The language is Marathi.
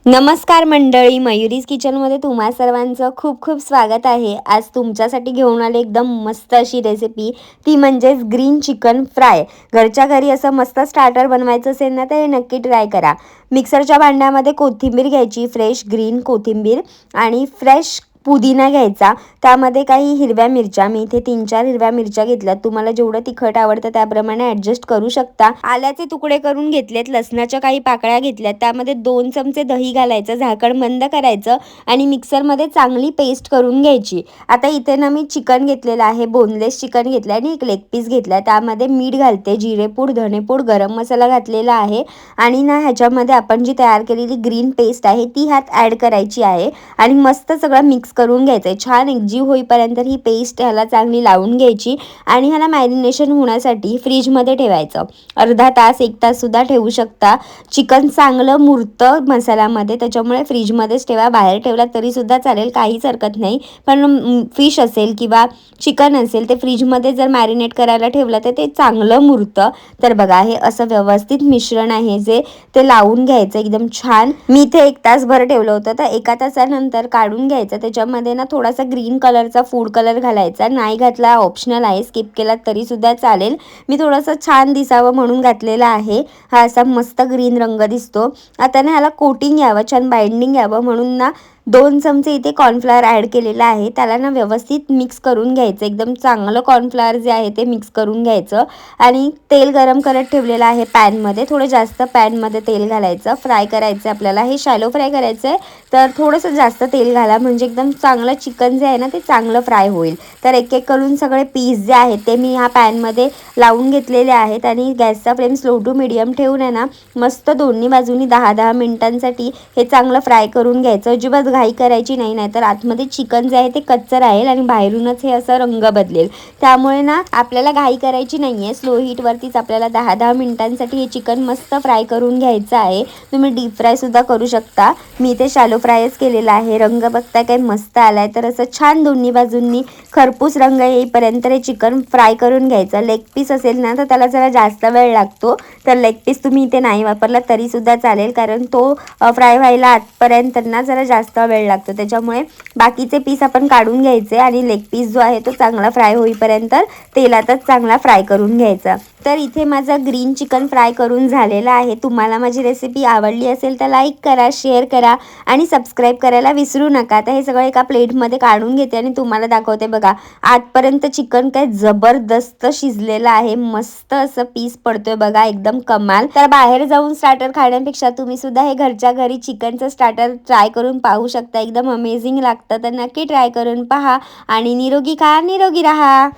नमस्कार मंडळी, मयुरीज किचनमध्ये तुम्हा सर्वांचं खूप खूप स्वागत आहे। आज तुमच्यासाठी घेऊन आले एकदम मस्त अशी रेसिपी, ती म्हणजेच ग्रीन चिकन फ्राय। घरच्या घरी असं मस्त स्टार्टर बनवायचं असेल ना, तर हे नक्की ट्राय करा। मिक्सरच्या भांड्यामध्ये कोथिंबीर घ्यायची, फ्रेश ग्रीन कोथिंबीर आणि फ्रेश पुदिना घ्यायचा। त्यामध्ये काही हिरव्या मिरच्या, मी इथे 3-4 हिरव्या मिरच्या घेतल्यात। तुम्हाला जेवढं तिखट आवडतं त्याप्रमाणे ॲडजस्ट करू शकता। आल्याचे तुकडे करून घेतलेत, लसणाच्या काही पाकळ्या घेतल्यात, त्यामध्ये 2 चमचे दही घालायचं, झाकण बंद करायचं आणि मिक्सरमध्ये चांगली पेस्ट करून घ्यायची। आता इथे ना मी चिकन घेतलेलं आहे, बोनलेस चिकन घेतलं आणि एक लेग पीस घेतला। त्यामध्ये मीठ घालते, जिरेपूड, धनेपूड, गरम मसाला घातलेला आहे आणि ना ह्याच्यामध्ये आपण जी तयार केलेली ग्रीन पेस्ट आहे ती ह्यात ॲड करायची आहे आणि मस्त सगळं मिक्स करून घ्यायचं। छान एकजीव होईपर्यंत ही पेस्ट ह्याला चांगली लावून घ्यायची आणि ह्याला मॅरिनेशन होण्यासाठी फ्रीजमध्ये ठेवायचं। अर्धा तास 1 तास सुद्धा ठेवू शकता। चिकन चांगलं मुरतं मसाल्यामध्ये, त्याच्यामुळे फ्रीजमध्येच ठेवा। बाहेर ठेवला तरी सुद्धा चालेल, काहीच हरकत नाही। पण फिश असेल किंवा चिकन असेल ते फ्रीजमध्ये जर मॅरिनेट करायला ठेवलं तर ते चांगलं मुरतं। तर बघा, हे असं व्यवस्थित मिश्रण आहे जे ते लावून घ्यायचं एकदम छान। मी इथे 1 तासभर ठेवलं होतं, तर 1 तासानंतर काढून घ्यायचं। त्याच्यामध्ये ना थोडासा ग्रीन कलरचा फूड कलर घालायचा, नाही घातला ऑप्शनल आहे, स्किप केला तरी सुद्धा चालेल। मी थोडंसं छान दिसावं म्हणून घातलेला आहे। हा असा मस्त ग्रीन रंग दिसतो। आता ना ह्याला कोटिंग यावं, छान बाइंडिंग यावं म्हणून ना 2 चमचे इथे कॉर्नफ्लॉवर ॲड केलेला आहे। त्याला ना व्यवस्थित मिक्स करून घ्यायचं, एकदम चांगलं कॉर्नफ्लॉवर जे आहे ते मिक्स करून घ्यायचं आणि तेल गरम करत ठेवलेलं आहे पॅनमध्ये। थोडं जास्त पॅनमध्ये तेल घालायचं, फ्राय करायचं आपल्याला। हे शॅलो फ्राय करायचं आहे, तर थोडंसं जास्त तेल घाला, म्हणजे एकदम चांगलं चिकन जे आहे ना ते चांगलं फ्राय होईल। तर एक एक करून सगळे पीस जे आहेत ते मी ह्या पॅनमध्ये लावून घेतलेले आहेत आणि गॅसचा फ्लेम स्लो टू मीडियम ठेवून आहे ना मस्त दोन्ही बाजूनी 10-10 मिनिटांसाठी हे चांगलं फ्राय करून घ्यायचं। अजिबात घाई करायची नाही, नाहीतर आतमध्ये चिकन जे आहे ते कच्चं राहील आणि बाहेरूनच हे असं रंग बदलेल। त्यामुळे ना आपल्याला घाई करायची नाही आहे, स्लो हीटवरतीच आपल्याला 10-10 मिनिटांसाठी हे चिकन मस्त फ्राय करून घ्यायचं आहे। तुम्ही डीप फ्रायसुद्धा करू शकता, मी इथे शॅलो फ्रायच केलेला आहे। रंग बघता काय मस्त आला आहे, तर असं छान दोन्ही बाजूंनी खरपूस रंग येईपर्यंत हे चिकन फ्राय करून घ्यायचं। लेग पीस असेल ना तर त्याला जरा जास्त वेळ लागतो, तर लेग पीस तुम्ही इथे नाही वापरला तरीसुद्धा चालेल, कारण तो फ्राय व्हायला आतपर्यंत ना जरा जास्त वेळ लागतो। त्याच्यामुळे बाकीचे पीस आपण काढून घ्यायचे आणि लेग पीस जो आहे तो चांगला फ्राय होईपर्यंत तेलातच चांगला फ्राय करून घ्यायचा। तर इथे माझं ग्रीन चिकन फ्राय करून झालेलं आहे। तुम्हाला माझी रेसिपी आवडली असेल तर लाईक करा, शेअर करा आणि सबस्क्राईब करायला विसरू नका। आता हे सगळं एका प्लेटमध्ये काढून घेते आणि तुम्हाला दाखवते। बघा, आतपर्यंत चिकन काय जबरदस्त शिजलेलं आहे, मस्त असं पीस पडतोय बघा, एकदम कमाल। तर बाहेर जाऊन स्टार्टर खाण्यापेक्षा तुम्ही सुद्धा हे घरच्या घरी चिकनचं स्टार्टर ट्राय करून पाहू शकता, एकदम अमेझिंग लागतं। तर नक्की ट्राय करून पहा आणि निरोगी खा, निरोगी राहा।